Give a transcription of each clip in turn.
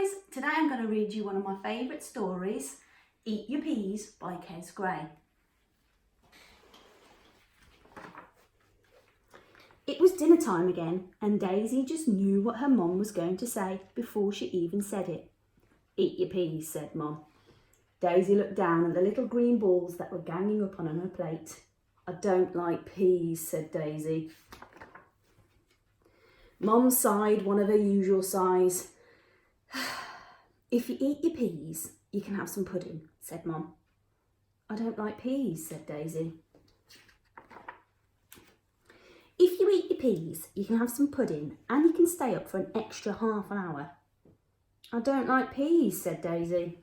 guys, today I'm going to read you one of my favourite stories, Eat Your Peas by Kes Gray. It was dinner time again and Daisy just knew what her mum was going to say before she even said it. Eat your peas, said Mum. Daisy looked down at the little green balls that were ganging up on her plate. I don't like peas, said Daisy. Mum sighed one of her usual sighs. If you eat your peas, you can have some pudding, said Mum. I don't like peas, said Daisy. If you eat your peas, you can have some pudding and you can stay up for an extra half an hour. I don't like peas, said Daisy.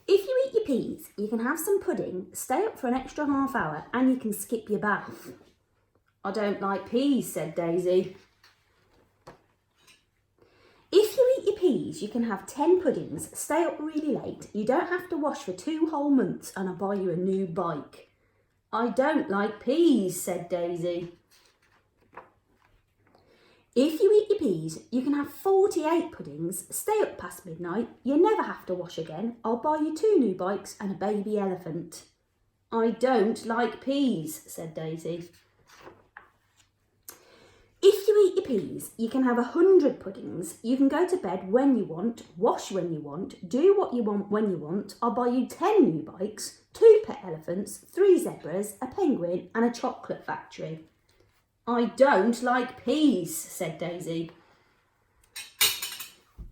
If you eat your peas, you can have some pudding, stay up for an extra half hour and you can skip your bath. I don't like peas, said Daisy. If you eat your peas, you can have 10 puddings, stay up really late, you don't have to wash for 2 whole months and I'll buy you a new bike. I don't like peas, said Daisy. If you eat your peas, you can have 48 puddings, stay up past midnight, you never have to wash again, I'll buy you 2 new bikes and a baby elephant. I don't like peas, said Daisy. If you eat your peas, you can have 100 puddings, you can go to bed when you want, wash when you want, do what you want when you want, I'll buy you 10 new bikes, 2 pet elephants, 3 zebras, a penguin and a chocolate factory. I don't like peas, said Daisy.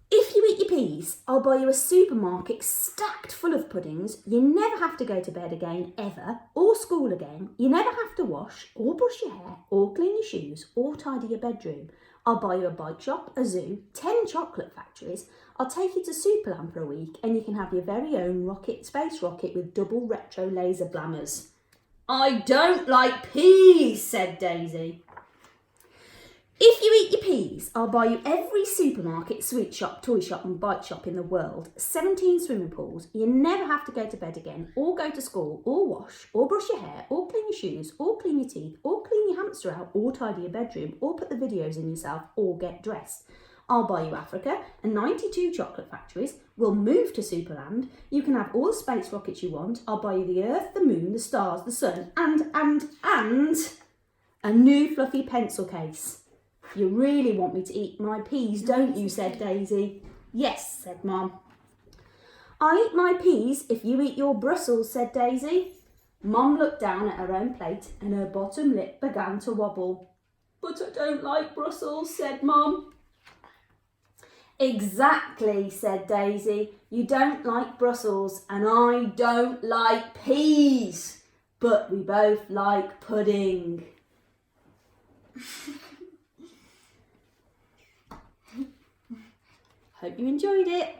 If you eat your peas, I'll buy you a supermarket stacked full of puddings. You never have to go to bed again, ever, or school again. You never have to wash, or brush your hair, or clean your shoes, or tidy your bedroom. I'll buy you a bike shop, a zoo, 10 chocolate factories. I'll take you to Superland for a week, and you can have your very own space rocket with double retro laser blammers. I don't like peas, said Daisy. If you eat your peas, I'll buy you every supermarket, sweet shop, toy shop and bike shop in the world, 17 swimming pools, you never have to go to bed again, or go to school, or wash, or brush your hair, or clean your shoes, or clean your teeth, or clean your hamster out, or tidy your bedroom, or put the videos in yourself, or get dressed. I'll buy you Africa and 92 chocolate factories, we'll move to Superland, you can have all the space rockets you want, I'll buy you the earth, the moon, the stars, the sun, and a new fluffy pencil case. You really want me to eat my peas, don't you, said Daisy. Yes, said Mum. I eat my peas if you eat your Brussels, said Daisy. Mum looked down at her own plate and her bottom lip began to wobble. But I don't like Brussels, said Mum. Exactly, said Daisy. You don't like Brussels and I don't like peas. But we both like pudding. Hope you enjoyed it.